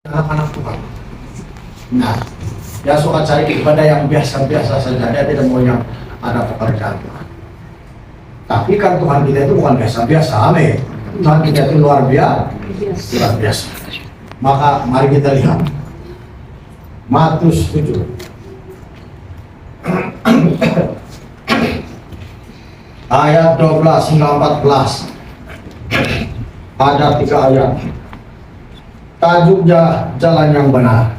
anak-anak Tuhan. Nah, dia suka cari ibadah yang biasa-biasa saja, dia tidak mau yang ada pekerjaan Tuhan. Tapi kan Tuhan kita itu bukan biasa-biasa, amin. Tuhan kita itu luar biasa. Maka mari kita lihat Matius 7. Ayat 12 hingga 14. Ada 3 ayat. Tajuknya jalan yang benar.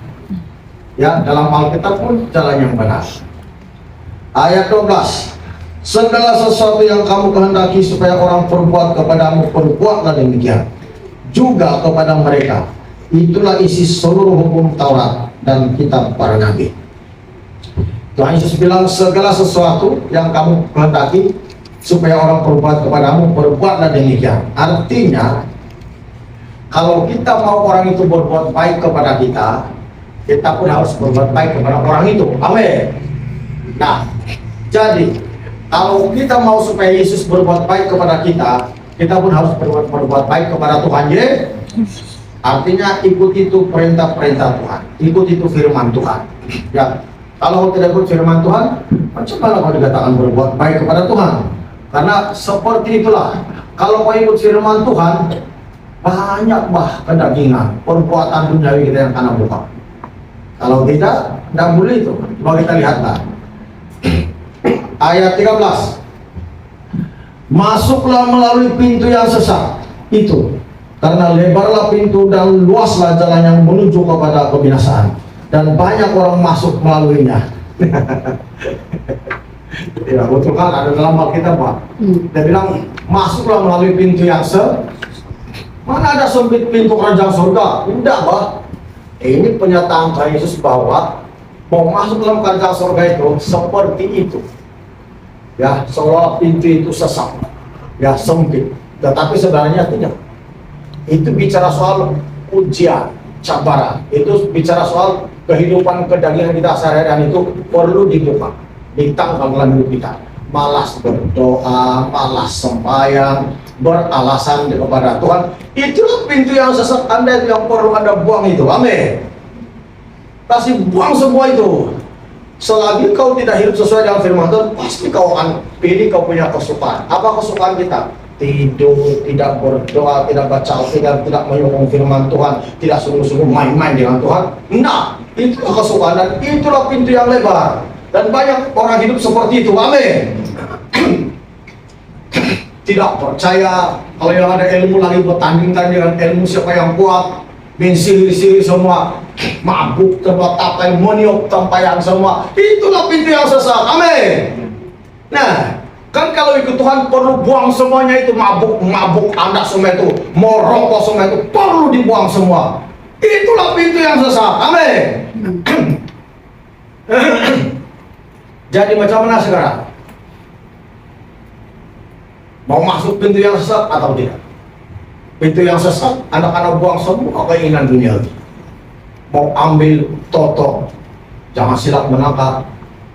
Ya, dalam Alkitab pun jalan yang benar. Ayat 12. Segala sesuatu yang kamu kehendaki supaya orang perbuat kepadamu, perbuatlah demikian juga kepada mereka. Itulah isi seluruh hukum Taurat dan kitab para nabi. Tuhan Yesus bilang segala sesuatu yang kamu kehendaki supaya orang perbuat kepadamu, perbuatlah demikian. Artinya, kalau kita mau orang itu berbuat baik kepada kita, kita pun harus berbuat baik kepada orang itu. Amin. Nah, jadi kalau kita mau supaya Yesus berbuat baik kepada kita, kita pun harus berbuat baik kepada Tuhan Yesus. Artinya ikut itu perintah-perintah Tuhan, ikut itu firman Tuhan. Ya, kalau tidak ikut firman Tuhan, macam mana kau dikatakan berbuat baik kepada Tuhan? Karena seperti itulah, kalau kau ikut firman Tuhan, banyak kedagingan, perbuatan duniawi kita yang tanah buka. Kalau tidak boleh itu. Coba kita lihatlah. Ayat 13. Masuklah melalui pintu yang sesat itu, karena lebarlah pintu dan luaslah jalan yang menuju kepada kebinasaan, dan banyak orang masuk melaluinya. Ya, betul kan, ada dalam Alkitab, Pak. Dia bilang masuklah melalui pintu yang mana ada sempit pintu kerajaan surga? Tidak, Pak. Ini pernyataan Tuhan Yesus bahwa mau masuk dalam kerajaan surga itu seperti itu. Ya, seolah pintu itu sesak, ya sempit. Tetapi sebenarnya tidak. Itu bicara soal ujian, cabaran. Itu bicara soal kehidupan kedagingan kita sehari-hari itu perlu dibuka, ditangkal dalam hidup kita. Malas berdoa, malas sembahyang, beralasan kepada Tuhan. Itulah pintu yang sesat Anda yang perlu Anda buang itu. Amin. Kasih buang semua itu. Selagi kau tidak hidup sesuai dengan firman Tuhan, pasti kau akan pilih kau punya kesukaan. Apa kesukaan kita? Tidur, tidak berdoa, tidak baca Alkitab, tidak menyokong firman Tuhan, tidak sungguh-sungguh main-main dengan Tuhan. Nah, itulah kesukaan dan itulah pintu yang lebar. Dan banyak orang hidup seperti itu. Amin. Tidak percaya kalau yang ada ilmu lagi bertandingkan dengan ilmu siapa yang kuat, sihir semua, mabuk tempat apa yang meniup tempayan semua. Itulah pintu yang sesat. Amin. Nah, kan kalau ikut Tuhan perlu buang semuanya itu, mabuk Anda semua itu, mau rokok semua itu perlu dibuang semua. Itulah pintu yang sesat. Amin. Jadi macam mana sekarang? Mau masuk pintu yang sesat atau tidak? Pintu yang sesat, anak-anak buang semua keinginan dunia. Mau ambil toto, jangan silap menangkap.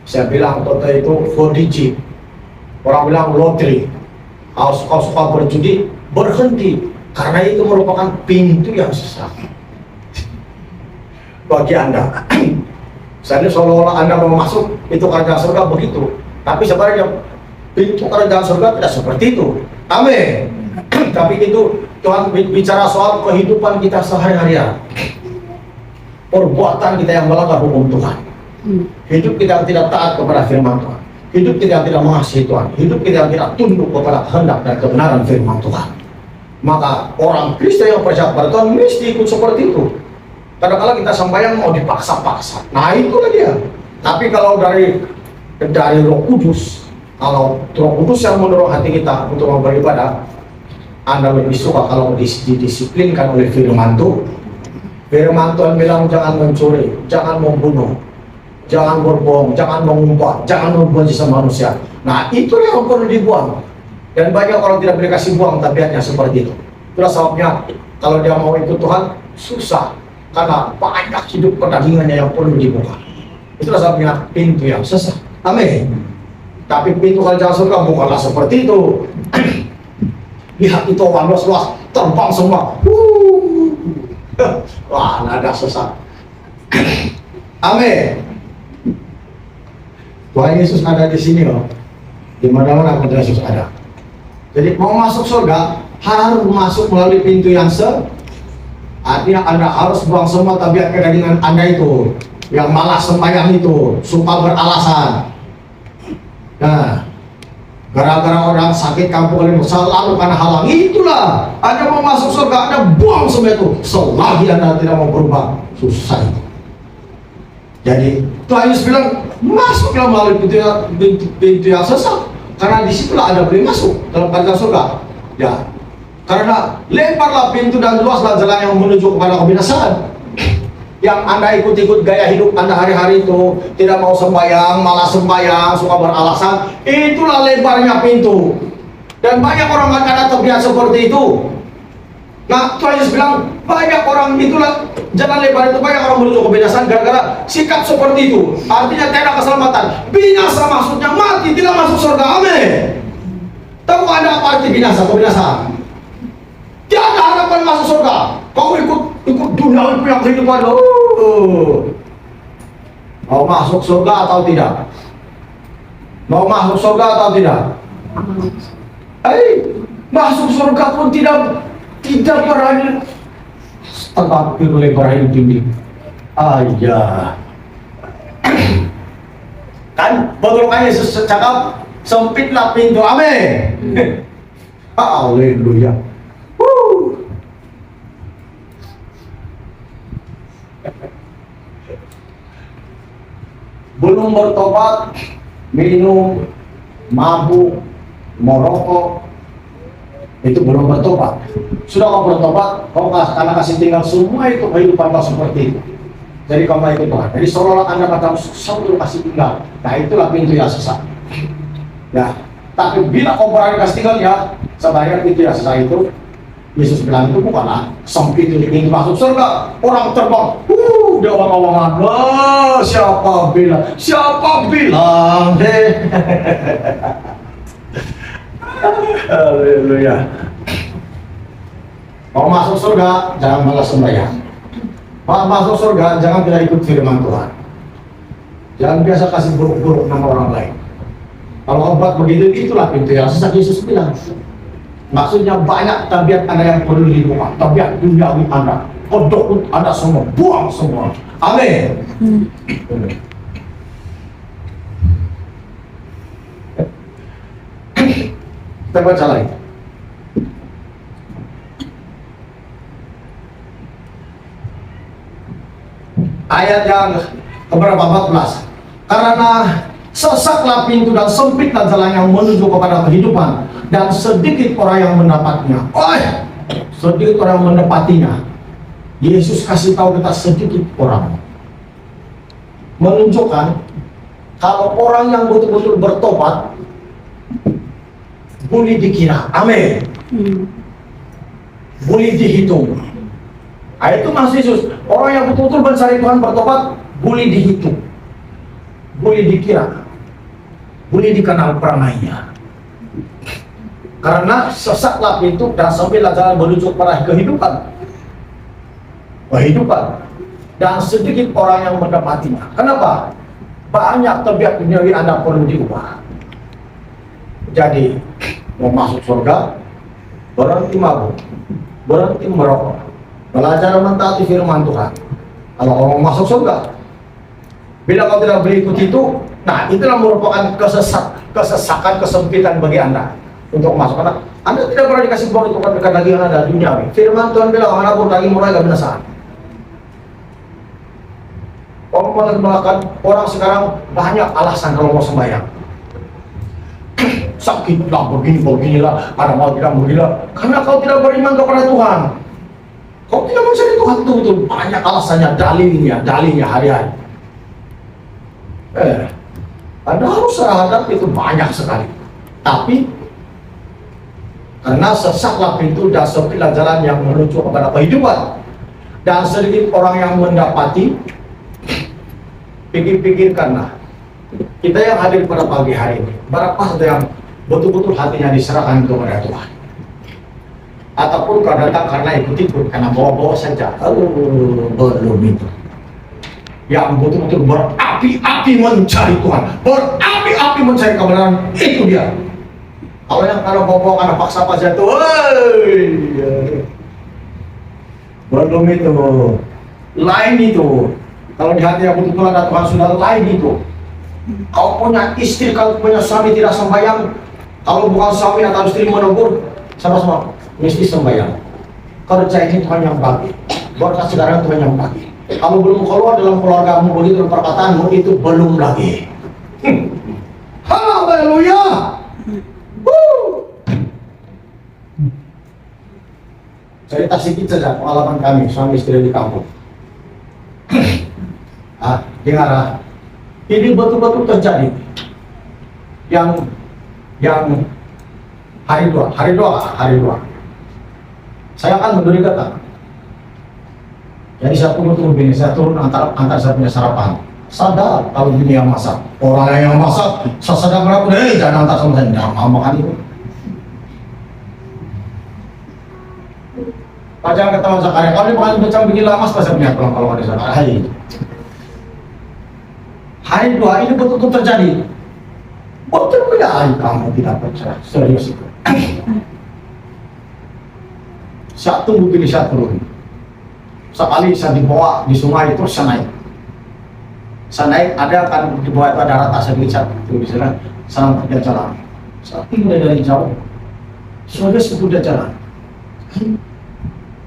Saya bilang toto itu 4DG. Orang bilang lotre. Kalau kau suka berjudi, berhenti. Karena itu merupakan pintu yang sesat bagi Anda. Saya seolah-olah Anda mau masuk itu kerajaan surga begitu. Tapi sebenarnya pintu kerajaan surga tidak seperti itu. Amin. Tapi itu Tuhan bicara soal kehidupan kita sehari-hari. Perbuatan kita yang melanggar hukum Tuhan. Hidup kita yang tidak taat kepada firman Tuhan. Hidup kita yang tidak mengasihi Tuhan. Hidup kita yang tidak tunduk kepada kehendak dan kebenaran firman Tuhan. Maka orang Kristen yang percaya kepada Tuhan mesti ikut seperti itu. Kadang-kadang kita sembahyang mau dipaksa-paksa. Nah itulah dia. Tapi kalau dari Roh Kudus, kalau Roh Kudus yang mendorong hati kita untuk beribadah, Anda lebih suka kalau didisiplinkan oleh firman Tuhan. Firman Tuhan bilang jangan mencuri, jangan membunuh, jangan berbohong, jangan mengumpat, jangan membuat sisa manusia. Nah itulah yang perlu dibuang. Dan banyak orang tidak boleh kasih buang tabiatnya seperti itu. Itulah sebabnya kalau dia mau ikut Tuhan susah. Karena banyak hidup perdagingannya yang perlu dibuka. Itulah sebabnya pintu yang sesat. Amin. Tapi pintu kerajaan surga bukanlah seperti itu. Lihat itu orang luas-luas terbang semua. Wah, nada sesat. Amin. Tuhan Yesus ada di sini loh. Di mana-mana Tuhan Yesus ada. Jadi mau masuk surga harus masuk melalui pintu yang artinya Anda harus buang semua tabiat kedagingan Anda itu, yang malas sembahyang itu, suka beralasan. Nah, gara-gara orang sakit kampung kalian selalu karena halang, itulah Anda mau masuk surga, Anda buang semua itu. Selagi Anda tidak mau berubah, susah itu. Jadi Tuhan Yesus bilang masuklah melalui pintu yang sesat, karena disitulah Anda boleh masuk dalam kerajaan surga. Ya, karena lebarlah pintu dan luaslah jalan yang menuju kepada kebinasaan. Yang Anda ikut-ikut gaya hidup Anda hari-hari itu, tidak mau sembahyang, malah sembahyang, suka beralasan, itulah lebarnya pintu. Dan banyak orang akan terbiasa seperti itu. Nah, Tuhan Yesus bilang banyak orang itulah jalan lebar itu, banyak orang menuju kebinasaan gara-gara sikap seperti itu. Artinya tidak ada keselamatan. Binasa maksudnya mati, tidak masuk surga. Amin. Tahu Anda apa arti binasa, kebinasaan? Tiada harapan masuk surga. Kau ikut dunia punya kehidupan. Mau masuk surga atau tidak? Mau masuk surga atau tidak? Masuk surga pun tidak berani. Tetapi lebar hidup tinggi. Ayah. Kan betul kan Yesus cakap, sempitlah pintu. Amin. Haleluya. Belum bertobat, minum, mabuk, merokok, itu belum bertobat. Sudah kau bertobat, kau karena kasih tinggal semua itu kehidupan kau seperti itu. Jadi kau ikut Tuhan. Jadi seolah-olah Anda kata selalu kasih tinggal. Nah, itulah pintu yang sesat. Ya, tapi bila kau berani kasih tinggal ya, sebenarnya pintu yang sesat itu, Yesus bilang itu bukanlah sempit itu pintu masuk surga. Orang terbang, dia orang-orangan. Siapa bilang deh. Haleluya. Mau masuk surga, jangan malas sembahyang. Mau masuk surga, jangan tidak ikut firman Tuhan. Jangan biasa kasih buruk-buruk nama orang lain. Kalau obat begitu, itulah pintu yang sesat. Yesus bilang. Maksudnya banyak tabiat Anda yang perlu dibuang, tabiat duniawi Anda, kodok Anda semua, buang semua. Amin. Kita baca lagi. Ayat yang keberapa 14. Karena sesatlah pintu dan sempitlah jalan yang menuju kepada kehidupan, dan sedikit orang yang mendapatnya. Sedikit orang yang mendapatinya. Yesus kasih tahu kita sedikit orang. Menunjukkan kalau orang yang betul-betul bertobat boleh dikira. Amin. Boleh dihitung. Itu maksud Yesus. Orang yang betul-betul mencari Tuhan bertobat boleh dihitung, boleh dikira, boleh dikenal peranainya. Karena sesatlah pintu dan sempitlah jalan menuju kepada kehidupan, dan sedikit orang yang mendapatinya. Kenapa? Banyak tabiat duniawi Anda perlu diubah. Jadi mau masuk surga, berhenti mabuk, berhenti merokok, belajar mentaati firman Tuhan. Kalau mau masuk surga, bila kau tidak berikut itu, nah itulah merupakan kesesakan, kesempitan bagi Anda untuk masuk. Karena Anda tidak pernah dikasih buah untuk dekat daging Anda duniawi. Firman Tuhan bilang, mana pun daging murah gak binasa. Orang sekarang banyak alasan kalau mau sembahyang. Sakitlah, beginilah, ada mau tidak beginilah. Karena kau tidak beriman kepada Tuhan. Kau tidak mencari Tuhan, betul-betul banyak alasannya, dalilnya hari-hari. Anda harus hadapi itu banyak sekali. Tapi karena sesatlah pintu dan sempitlah jalan yang menuju kepada kehidupan, dan sedikit orang yang mendapati. Pikirkanlah, kita yang hadir pada pagi hari ini, berapa saja yang betul-betul hatinya diserahkan kepada Tuhan? Ataupun kau datang karena ikut-ikut, karena bawa-bawa saja. Belum itu. Yang betul-betul berapi-api mencari Tuhan, berapi-api mencari kebenaran, itu dia. Kalau yang karena bawa-bawa karena paksa-paksa itu, belum itu. Lain itu. Kalau di hati yang betul-betul ada Tuhan sudah lain itu. Kau punya istri, kalau punya suami tidak sembahyang, kalau bukan suami atau istri menegur, sama-sama mesti sembahyang. Kerja ini Tuhan yang bagi, berkat sekarang Tuhan yang bagi. Kalau belum keluar dalam keluargamu begitu perkataanmu itu belum lagi. Haleluya. Cerita sedikit saja pengalaman kami suami istri di kampung. Dengar, ini betul-betul terjadi. Yang hari dua. Saya akan berdiri kata. Jadi saya turun antar saya punya sarapan. Sadar kalau ini yang masak. Orang yang masak, saya sadar berapa? Jangan antar sama saya. Jangan mau makan itu. Jangan ketahuan Zakaria. Kalau dia macam bikin lama, saya punya pulang kalau ada Zakaria. Hari dua ini betul-betul terjadi. Betul ya, kamu tidak percaya. Serius itu. Saya tunggu gini, saya turun. Sekali saya dibawa di sungai itu saya naik ada kan di bawah itu ada rata sedikit itu di sana sana dia jalan. Saya tinggal dari jauh. Sudah sudah jalan.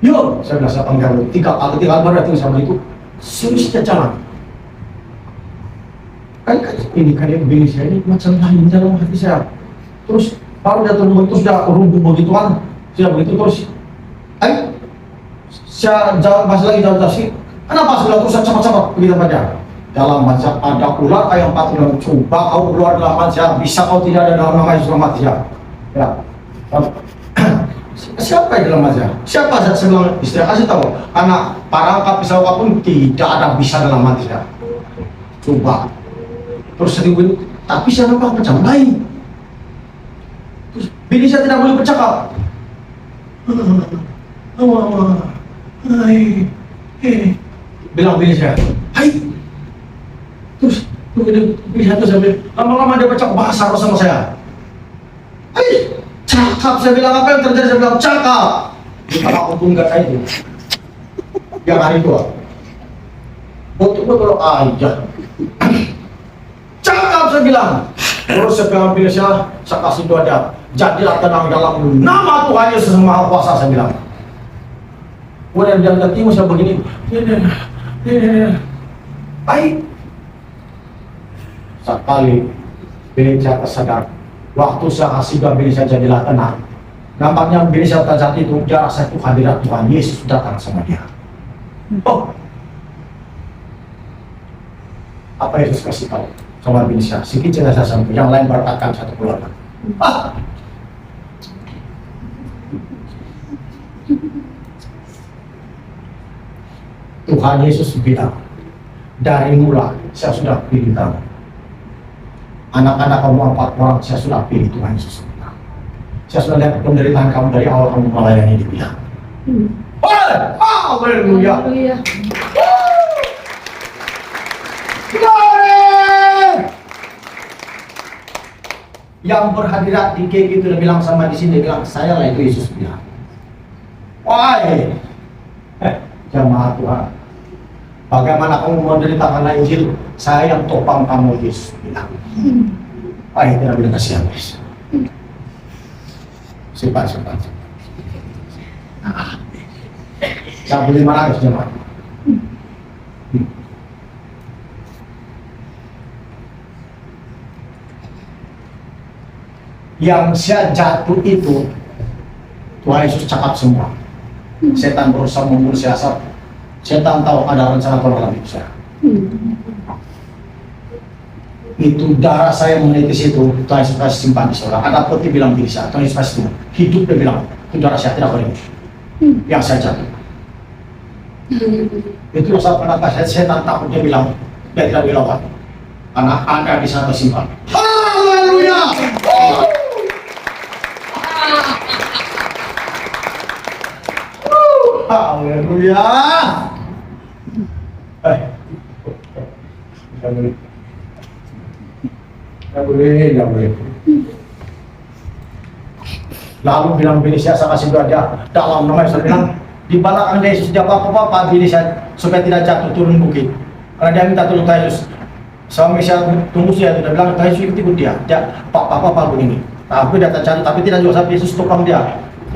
Yo, saya bilang saya panggil tiga kali baru datang sama itu. Serius dia jalan. Kan ini kan yang begini saya ini macam lain dalam hati saya. Terus baru datang terus dia rubuh begituan. Sudah begitu terus. Saya jalan masih lagi jalan sih. Kenapa sudah terus cepat-cepat begitu saja? Dalam baca ada ular kayak 4 bulan. Coba kau keluar dalam baca, bisa kau tidak ada dalam nama Yesus mati ya. Ya. Siapa yang dalam baca? Siapa saya bilang istri kasih tahu. Karena perangkap pisau apapun tidak ada bisa dalam mati ya. Coba. Terus seribu tapi saya nampak macam lain. Terus bini saya tidak boleh bercakap. Hai, bilang bini saya, hai. Terus bini saya sambil lama-lama dia bercakap bahasa Arab sama saya. Hai, cakap saya bilang apa yang terjadi saya bilang cakap. Kalau aku pun nggak kayak itu. Yang hari dua, betul-betul aja. Cakap saya bilang. Terus saya bilang bini saya kasih doa dia. Jadilah tenang dalam nama Tuhan Yesus Maha Kuasa saya bilang. Kemudian dia timu saya begini. Baik. Sekali bini saya tersadar. Waktu saya kasih doa bini saya jadilah tenang. Nampaknya bini saya terjadi itu dia rasa itu hadirat Tuhan Yesus datang sama dia. Oh. Apa Yesus kasih tahu sama bini saya? Sedikit saya sampai yang lain berkatakan satu keluarga. Tuhan Yesus bilang, dari mula saya sudah pilih kamu. Anak-anak kamu 4 orang saya sudah pilih, Tuhan Yesus bilang. Saya sudah lihat penderitaan kamu dari awal kamu melayani dia. Haleluya. Yang berhadirat di KG itu dia bilang sama di sini, dia bilang saya lah itu Yesus bilang. Wahai jamaah Tuhan, bagaimana kamu menderita karena Injil? Saya yang topang kamu Yesus bilang. Wahai tidak boleh kasihan Yesus. Simpan. Saya boleh marah jemaat. Yang saya jatuh itu Tuhan Yesus cakap semua. Setan berusaha membunuh siasat. Setan tahu ada rencana dalam hidup saya. Itu darah saya menitis itu Tuhan Yesus kasih simpan di sana. Ada peti bilang diri saya, Tuhan Yesus kasih hidup dia bilang itu darah saya tidak boleh. Yang saya jatuh. Itu saat kenapa setan takut dia bilang dia tidak dilawan. Karena ada di sana simpan. Haleluya. Haleluya. Nggak boleh. Nggak boleh. Lalu bilang Felicia, saya kasih doa dia dalam nama Yesus, bilang di belakang Yesus dia apa-apa Felicia supaya tidak jatuh turun bukit. Karena dia minta tolong Yesus. Suami saya tunggu dia, dia bilang Yesus ikut dia apa begini. Tapi dia terjadi, tapi tidak juga sampai Yesus tukang dia.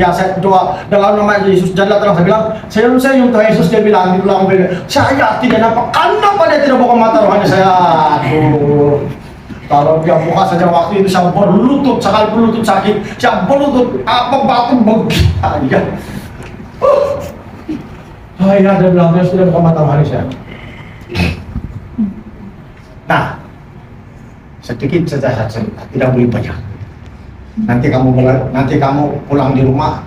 Ya saya doa dalam nama Yesus, jadilah terang. Saya bilang saya nyuntuh Yesus, dia bilang saya tidak nampak. Kenapa dia tidak buka mata rohani saya? Aduh. Kalau dia buka saja waktu itu saya berlutut, sekali berlutut sakit, saya berlutut apa batu begini aja. Ya dia bilang dia sudah buka mata rohani saya. Nah, sedikit saja saya cerita, tidak boleh banyak. Nanti kamu pulang di rumah,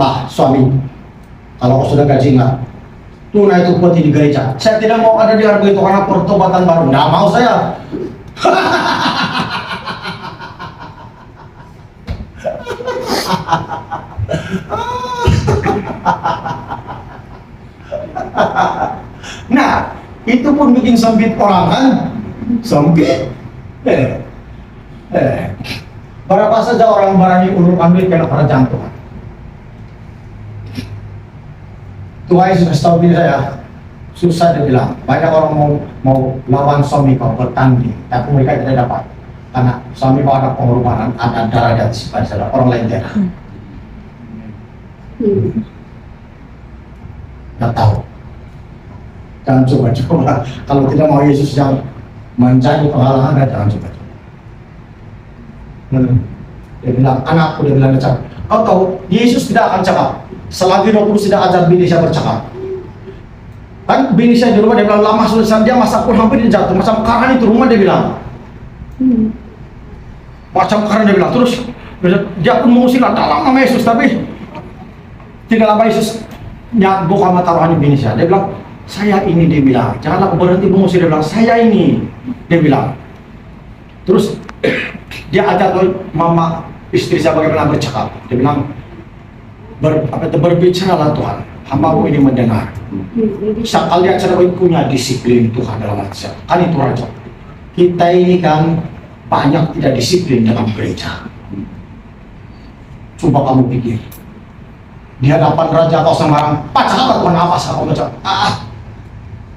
Pak suami, kalau kau sudah gaji nggak, tunai itu peti di gereja. Saya tidak mau ada di harga itu karena pertobatan baru. Nggak mau saya. Nah, itu pun bikin sempit orang kan? Sempit. Berapa saja orang barani ulur ambil kena pada jantung. Tuhan Yesus kasih tahu diri saya, susah dia bilang. Banyak orang mau lawan suami kau bertanding, tapi mereka tidak dapat. Karena suami kau ada pengorbanan, ada darah di atas pada orang lain tidak. Tidak tahu. Jangan coba-coba. Kalau tidak mau Yesus yang menjadi penghalang, jangan coba-coba. Dia bilang, anakku, dia bilang, kau Yesus tidak akan cakap selagi Roh Kudus tidak ajar bini saya bercakap. Kan bini saya di rumah, dia bilang lama sudah dia masak pun hampir dia jatuh, macam karang itu rumah, dia bilang macam karang, dia bilang. Terus dia pun mengusir dalam nama Yesus, tapi tidak lama Yesus buka mata rohani bini saya. Dia bilang, saya ini, dia bilang, janganlah berhenti mengusir, dia bilang, saya ini, dia bilang. Terus dia ajar mama istri saya bagaimana bercakap. Dia bilang, berbicaralah Tuhan, hamba-Mu ini mendengar. Sekali lihat saya punya disiplin Tuhan dalam hati saya. Kan itu raja. Kita ini kan banyak tidak disiplin dalam gereja. Coba kamu pikir, di hadapan raja kau Semarang, cakap Tuhan apa saya kau baca?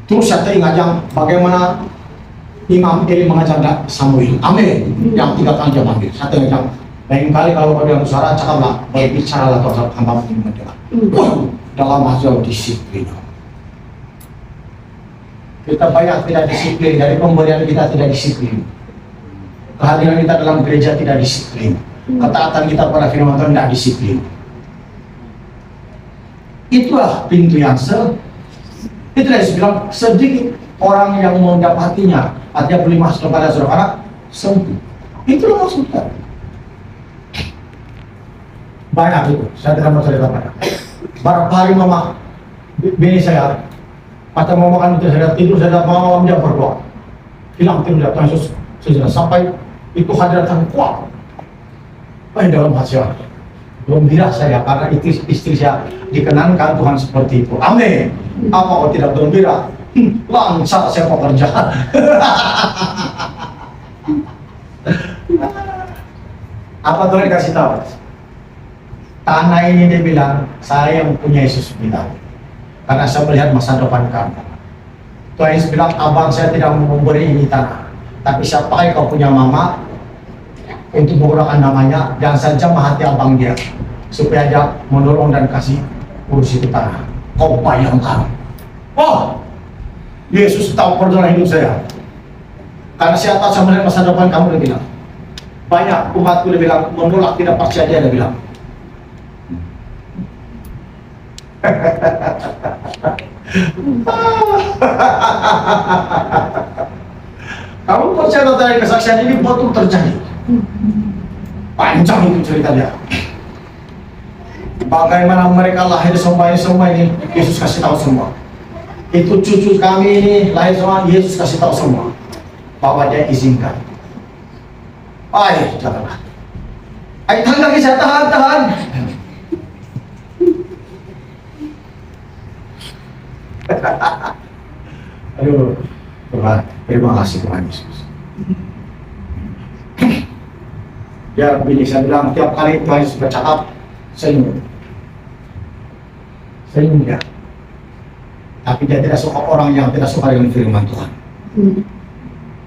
Terus saya teringat yang bagaimana Imam Eli mengajar Samuel, amin, yang 3 kali dia manggil. Saya teringat yang lain kali kalau kau bilang suara cakaplah, berbicaralah Tuhan, hamba-Mu ini mendengar. Dalam hasil disiplin. Kita banyak tidak disiplin, dari pemberian kita tidak disiplin. Kehadiran kita dalam gereja tidak disiplin. Ketaatan kita pada firman Tuhan tidak disiplin. Itulah pintu yang itulah yang bilang sedikit orang yang mendapatinya, artinya boleh masuk kepada saudara sempit. Itulah maksudnya. Banyak itu, saya tidak mau cerita banyak. Berapa hari mama bini saya pada mau makan itu, saya tidur, saya mau dia berdoa, hilang tidur dia, Tuhan Yesus sudah sampai itu hadiran kuat. Dalam hati saya belum tidak saya, karena istri saya dikenankan Tuhan seperti itu. Amin. Apa kau tidak gembira? Lancar saya pekerja. Apa Tuhan kasih tahu? Tanah ini dia bilang, saya yang punya Yesus bilang. Karena saya melihat masa depan kamu. Tuhan Yesus bilang, abang saya tidak mau memberi ini tanah. Tapi siapa yang kau punya mama, untuk menggunakan namanya, jangan saja hati abang dia. Supaya dia menolong dan kasih urus itu tanah. Kau bayangkan. Oh, Yesus tahu perjalanan hidup saya. Karena saya tahu saya melihat masa depan kamu, dia bilang. Banyak umatku dia bilang, menolak tidak percaya dia bilang. Kamu percaya dari kesaksian ini betul terjadi? Panjang itu cerita dia. Bagaimana mereka lahir semua ini Yesus kasih tahu semua. Itu cucu kami ini lahir semua, Yesus kasih tahu semua bahwa dia izinkan. Janganlah. Tahan lagi saya, tahan. Aduh, Tuhan, terima kasih Tuhan Yesus. Ya, Rabbi, saya bilang tiap kali Tuhan Yesus bercakap, senyum. Senyum dia. Tapi dia tidak suka orang yang tidak suka dengan firman Tuhan.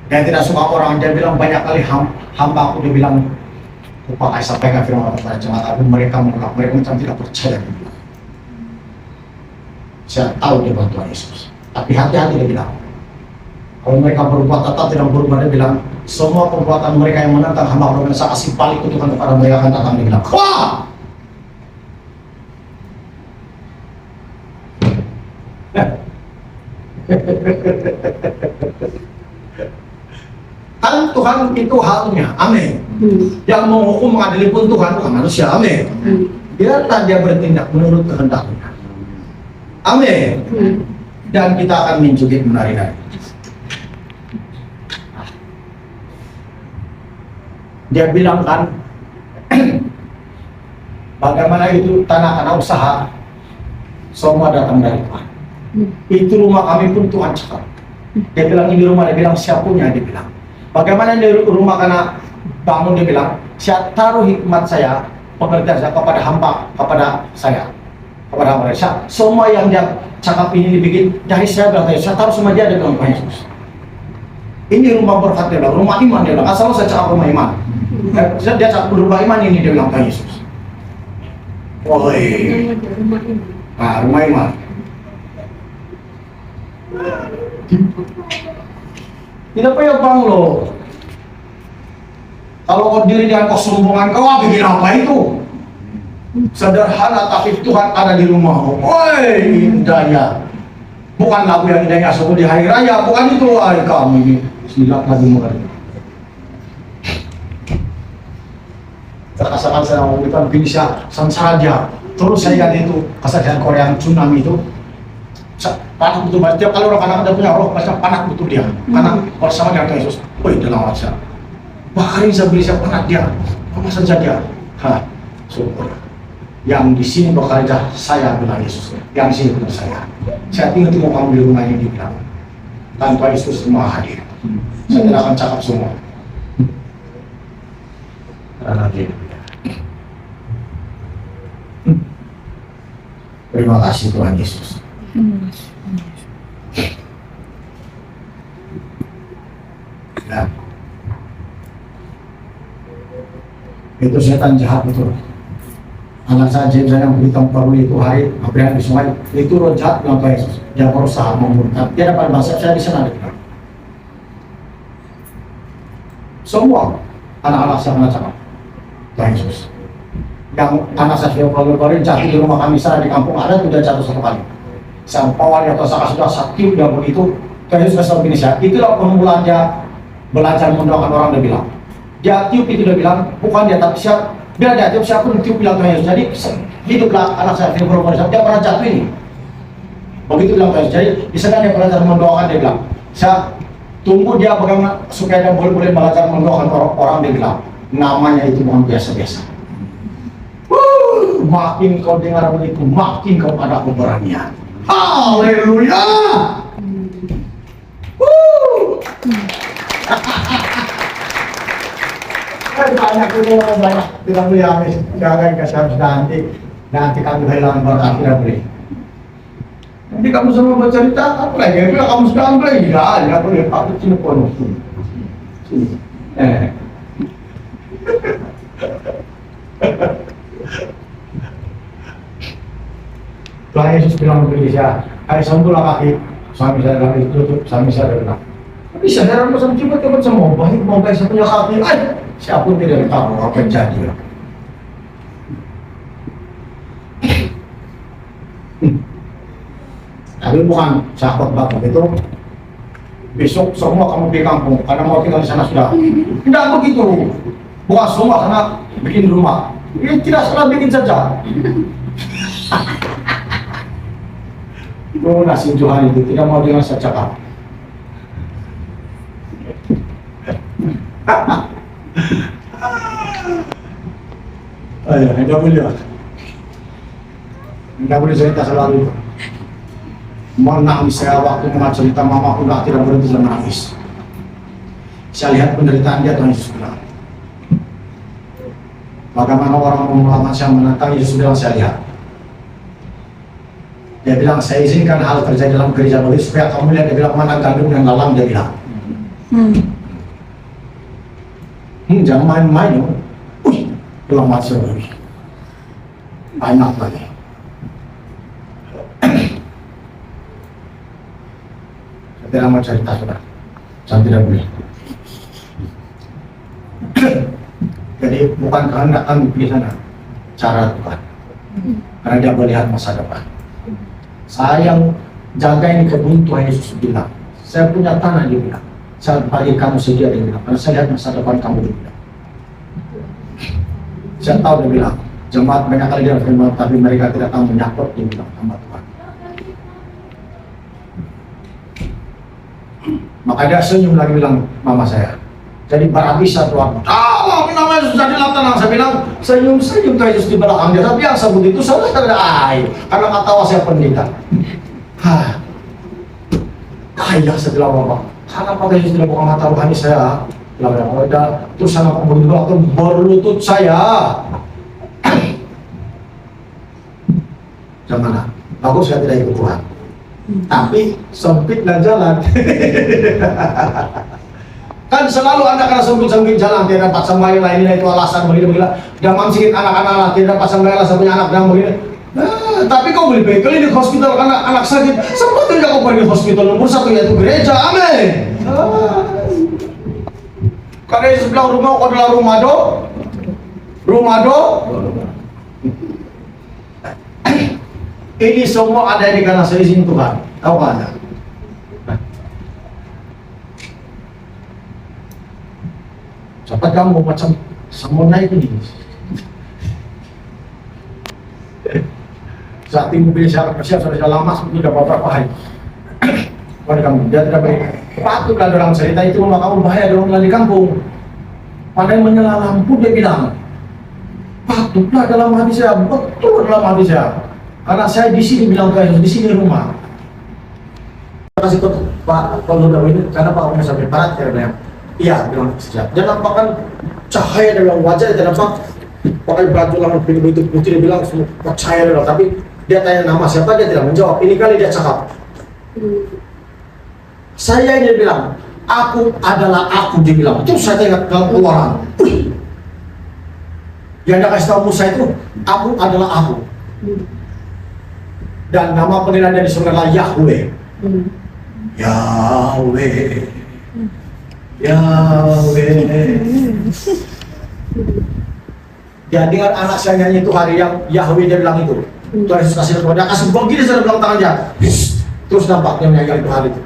Dia tidak suka orang, dia bilang banyak kali hamba aku, dia bilang, aku pakai sampaikan firman Tuhan pada jemaat, tapi mereka menolak, mereka macam tidak percaya. Saya tahu dia Tuhan Yesus. Tapi hati-hati dia bilang, kalau mereka berbuat tetap tidak berubah, dia bilang, semua perbuatan mereka yang menentang hamba Allah, saya kasih balik itu Tuhan kepada mereka akan datang, dia bilang, wah! Kan Tuhan itu halnya, amin. Yang menghukum mengadili pun Tuhan, bukan manusia, amin. Biarlah dia bertindak menurut kehendaknya, amin. Dan kita akan menjugit menari-nari. Dia bilang kan, bagaimana itu tanah karena usaha, semua datang dari Tuhan. Itu rumah kami pun Tuhan cakap. Dia bilang ini rumah, dia bilang siapa punya, dia bilang. Bagaimana di rumah karena bangun, dia bilang, saya taruh hikmat saya, pekerjaan saya kepada hamba, kepada saya, kepada hamba saya. Semua yang dia cakap ini dibikin dari saya bilang, saya taruh sama dia bilang Tuhan Yesus. Ini rumah berkat, dia bilang, rumah iman, dia bilang. Asal saya cakap rumah iman. Dia cakap rumah iman ini, dia bilang Tuhan Yesus. Woi, nah rumah iman. Tidak payah bang lo. Kalau kau diri dengan kesombongan, kau bikin apa itu? Sederhana tapi Tuhan ada di rumahmu. Woi, indahnya. Bukan lagu yang indahnya suku di hari raya, bukan itu. Ay, kamu ini silap lagi mulai. Terkesan saya mau bilang bisa saja. Terus saya ingat itu kesadaran Korea tsunami itu. Panas betul, setiap kali orang anak punya roh, pasti panas betul dia. Karena bersama dengan Tuhan Yesus, woi dalam wajah. Bahkan bisa bisa panas dia, apa saja dia. Hah, syukur. Yang di sini bekerja saya bilang Yesus, yang di sini benar saya. Saya tinggal tunggu kamu di rumah ini bilang, tanpa Yesus semua hadir. Saya tidak akan cakap semua. Terima kasih Tuhan Yesus. Ya. Itu setan jahat betul. Anak saya James yang berhitung perlu itu hari hampir di sungai itu roh jahat dengan Tuhan Yesus. Dia berusaha membunuh. Dia dapat bahasa saya di sana. Semua anak-anak saya kena cakap Tuhan Yesus. Yang anak saya sudah baru jatuh di rumah kami sana di kampung ada sudah jatuh satu kali. Sampawal atau sudah sakit dia begitu. Tuhan Yesus kasih begini saya. Itulah permulaan dia belajar mendoakan orang, dia bilang. Dia tiup itu dia bilang, bukan dia tapi siap. Biar dia tiup siapa pun tiup bilang Tuhan Yesus. Jadi hiduplah anak saya di rumah dia pernah jatuh ini. Begitu bilang Tuhan Yesus. Jadi misalnya dia belajar mendoakan, dia bilang, saya tunggu dia bagaimana supaya dia boleh belajar mendoakan orang, dia bilang. Namanya itu bukan biasa-biasa. Makin kau dengar begitu, makin kau ada keberanian. Haleluya. Banyak itu banyak tidak boleh habis. Jangan kasih nanti kamu kehilangan berkat tidak boleh. Nanti kamu semua bercerita apa lagi? Bila kamu sudah ambil tidak boleh. Aku sini pun. Tuhan Yesus bilang begini saya, hai sembuhlah kaki, suami saya lagi tutup, suami saya bilang, tapi sadar macam tiba-tiba semua mau baik saya punya kaki, siapa pun tidak tahu apa yang jadi. Tapi bukan sahabat bapak itu, besok semua kamu di kampung, karena mau tinggal di sana sudah. Tidak begitu, bukan semua karena bikin rumah, ini tidak salah bikin saja. Oh, nasi Tuhan itu tidak mau dengan saya cakap. Ayo, tidak boleh cerita selalu itu. menangis saya waktu mama cerita mama aku nggak tidak berhenti menangis. Saya lihat penderitaan dia, Tuhan Yesus bilang. Bagaimana orang memulang saya menentang Yesus bilang, saya lihat. Dia bilang, saya izinkan hal terjadi dalam gereja Baptis supaya kamu lihat. Dia bilang, mana gandum yang dalam, dia bilang. Jangan main-main. Bilang masuk lagi. Banyak lagi. Saya tidak mau cerita, saudara. Saya tidak boleh. Jadi bukan kehendak kami di sana, cara Tuhan. Karena dia melihat masa depan. Saya yang jaga ini kebun, Tuhan Yesus bilang. Saya punya tanah, dia bilang. Saya bagi kamu sedia, dia bilang. Karena saya lihat masa depan kamu, dia bilang. Saya tahu, dia bilang. Jemaat banyak kali dia firman, tapi mereka tidak tahu menyakut, dia bilang, sama Tuhan. Maka dia senyum lagi bilang, mama saya. Jadi bisa Tuhan. Allah namanya sudah dilakukan. Saya bilang senyum-senyum Tuhan Yesus di belakang dia. Tapi yang sebut itu saya tidak ada karena nggak tahu saya pendeta. Kaya saya bilang bapak. Karena Pak Yesus tidak bukan mata rohani saya. Bilang ada terus saya waktu berlutut saya. Jangan. Bagus saya tidak ikut Tuhan. Tapi sempit dan jalan. Kan selalu ada karena sempit jalan, tidak dapat sembahyang lainnya itu alasan begini. Dan mamsikin anak-anak tidak dapat sembahyang saya punya anak dan begini. Tapi kau beli klinik hospital karena anak sakit. Sempat tidak kau pergi hospital nomor 1 yaitu gereja. Amin. Karena Yesus bilang rumah adalah rumah do. Ini semua ada di karena seizin Tuhan. Tahu kan? Cepat kamu macam semua naik ini. Saat ini mobil saya sudah lama, sudah beberapa hari. Pada kamu, dia tidak baik. Patutlah orang cerita itu rumah kamu bahaya orang di kampung. Padahal menyala lampu dia bilang, patutlah dalam hati saya, betul dalam hati saya. Karena saya di sini bilang kayak di sini rumah. Kasih tahu Pak Polda ini karena Pak Polda sampai barat ya bilang. Iya, bilang sejak. Dia nampak kan cahaya dalam wajah, dia nampak pakai baju lama begitu putih, dia bilang semua cahaya dalam. Tapi dia tanya nama siapa, dia tidak menjawab. Ini kali dia cakap. Saya ini bilang, aku adalah aku, dia bilang. Terus saya tengok dalam keluaran. Yang dia kasih tahu Musa itu, aku adalah aku. Dan nama panggilan dia di surga adalah Yahweh. Yahweh. Yahweh. Ya dengan anak saya nyanyi itu hari yang Yahweh dia bilang itu. Tuhan Yesus kasih kepada dia, kasih begini saya bilang tangannya. Terus nampak dia menyanyi itu hari itu.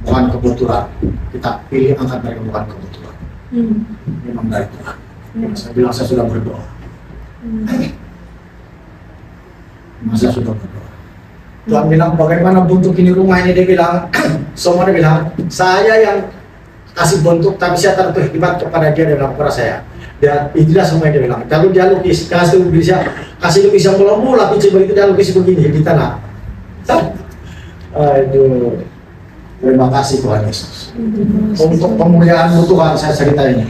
Bukan kebetulan. Kita pilih angkat mereka bukan kebetulan. Memang dari Tuhan. Saya bilang saya sudah berdoa. Masa sudah berdoa. Tuhan bilang bagaimana bentuk ini rumah ini, dia bilang semua dia bilang saya yang kasih bentuk tapi saya terlibat kepada dia dalam kepada saya. Dan itulah semua yang dia bilang. Kalau dia lukis kasih lukis yang mula-mula kecil begitu dia lukis begini di tanah. Aduh, terima kasih Tuhan Yesus untuk pemuliaan Tuhan saya cerita ini.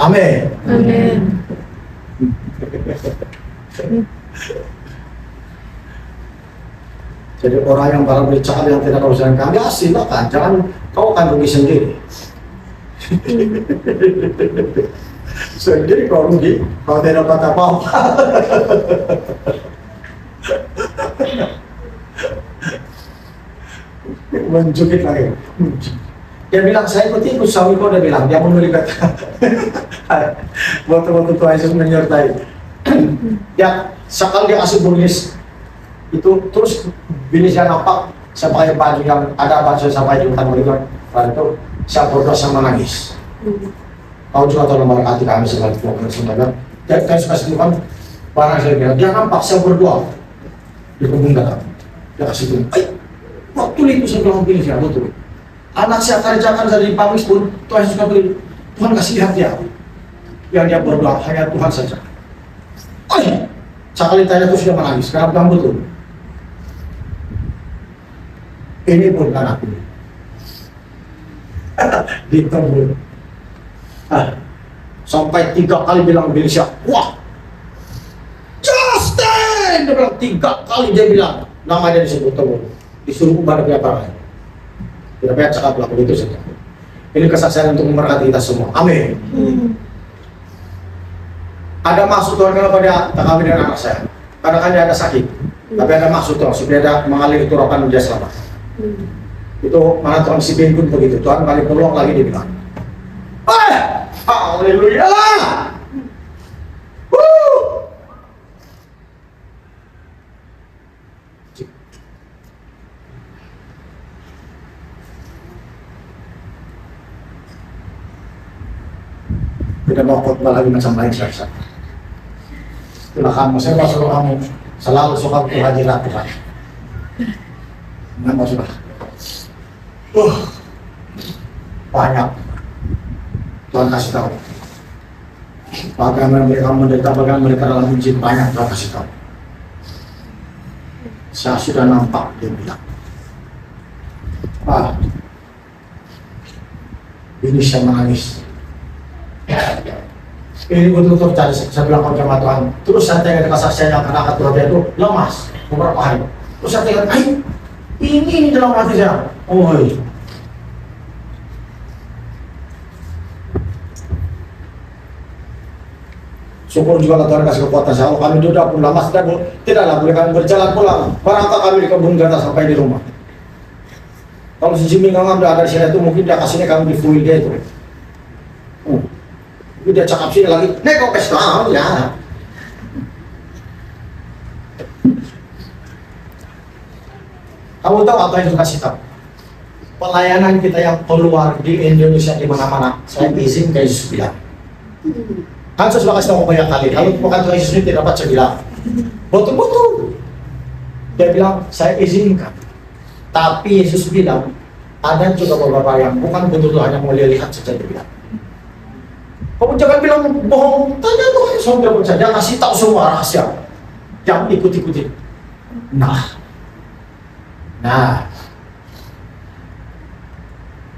Amin. Amin. Jadi orang yang barang beli cakap yang tidak tahu jalan kami, silakan, jangan kau akan rugi sendiri. Sendiri kau rugi, kau tidak dapat apa-apa. Menjukit lagi. Dia bilang saya ikut suami kau, dia bilang dia mau melihat. Waktu Tuhan Yesus menyertai. Ya, sekali dia kasih bonus itu terus bini saya nampak saya pakai baju yang ada baju saya pakai di hutan begitu, itu saya berdoa sama nangis. Tahu juga Tuhan memberkati kami sebagai keluarga saudara. Dia kasih Tuhan barang saya bilang dia nampak saya berdoa di kebun kami. Dia kasih Tuhan, waktu itu saya bilang bini saya betul. Anak saya kerjakan saya di Pamis pun Tuhan Yesus Tuhan kasih lihat dia. Yang dia berdoa hanya Tuhan saja. Ay! Sakali tanya tuh sudah menangis, kenapa kamu betul? Ini pun anakku. Ditembus. Sampai 3 kali bilang Belisha, wah, Justin! Dia bilang 3 kali dia bilang, namanya disebut tembus. Disuruh ubah dari apa lain. Tidak payah cakap lah begitu saja. Ini kesaksian untuk memberkati kita semua. Amin. Ada maksud Tuhan kenapa dia tak kawin dengan anak saya? Karena kan dia ada sakit. Tapi ada maksud Tuhan supaya dia mengalir turapan dia selamat. Itu mana Tuhan si pun begitu. Tuhan kali peluang lagi dia bilang, haleluya! Tidak mau khotbah lagi macam lain saya. Itulah kamu, saya mau suruh kamu selalu suka hadirat Tuhan. Nama sudah. Banyak. Tuhan kasih tahu. Bagaimana mereka menderita, bagaimana mereka dalam ujian, banyak Tuhan kasih tahu. Saya sudah nampak dia bilang. Ini saya menangis. Ini betul-betul terjadi, saya bilang kepada Tuhan. Terus saya tengok kesaksian yang kena Tuhan dia itu lemas beberapa hari. Terus saya tengok, ini dalam hati saya. Syukur juga Tuhan kasih kekuatan saya. Kami sudah pun lama tidaklah boleh kami berjalan pulang. Barangkali kami di kebun gata sampai di rumah. Kalau si Jimmy nggak ada di sini itu mungkin dia kasihnya kami di full dia itu. Dia cakap sini lagi, nek kok pesta ya. Kamu tahu apa yang kasih tahu? Pelayanan kita yang keluar di Indonesia di mana-mana, saya izin ke Yesus bilang. Kan saya sudah kasih tahu banyak kali, kalau bukan Tuhan Yesus ini tidak dapat saya bilang. Betul-betul. Dia bilang, saya izinkan. Tapi Yesus bilang, ada juga beberapa yang bukan betul-betul hanya mau lihat saja dia bilang. Kamu jangan bilang bohong, tanya Tuhan Yesus dia percaya, kasih tahu semua rahasia. Jangan ikut-ikutin. Nah,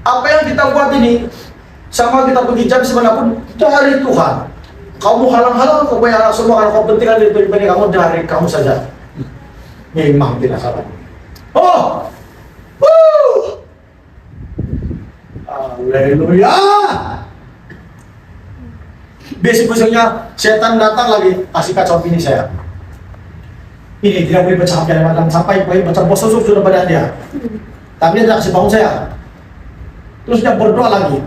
apa yang kita buat ini, sama kita pergi jam semanapun dari Tuhan. Kamu halang-halang, kamu yang semua, kalau kau pentingkan daripada kamu dari kamu saja. Memang tidak salah. Haleluya. Besok-besoknya setan datang lagi kasih kacau ini saya. Ini tidak boleh baca HP malam sampai baca bos sudah pada dia. Tapi dia tidak kasih bangun saya. Terus dia berdoa lagi.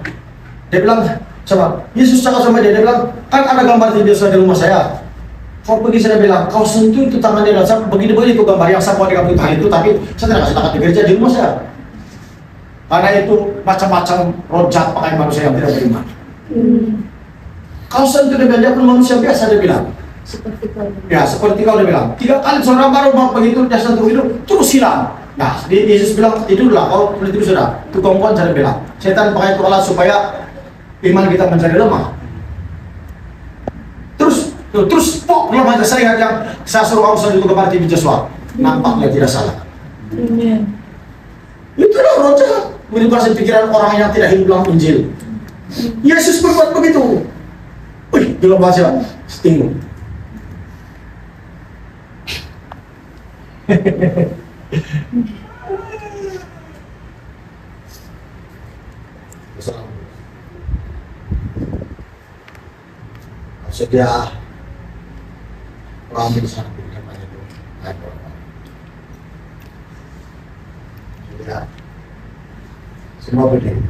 Dia bilang sama Yesus cakap sama dia bilang kan ada gambar Yesus di rumah saya. Kau pergi saya bilang kau sentuh itu tangan dia dan saya begini-begini itu gambar yang saya buat di kampung itu tapi saya tidak kasih tangan di gereja di rumah saya. Karena itu macam-macam roh jahat pakai manusia yang tidak beriman. Kau sentuh dia pun manusia biasa dia bilang. Seperti kau dia bilang. 3 kali seorang baru mau begitu dia sentuh itu terus hilang. Nah, Yesus bilang tidurlah kau tidur sudah. Itu kompon saya bilang. Setan pakai itu alat supaya iman kita menjadi lemah. Terus belum ada saya yang saya suruh kamu sentuh itu kemarin di Joshua. Nampaknya tidak salah. Itulah roh jahat. Menimbulkan pikiran orang yang tidak hidup dalam Injil. Yesus berbuat begitu. Belum baca, stinggung. Sedia kami di sana berikan banyak doa. Sedia semua berdiri.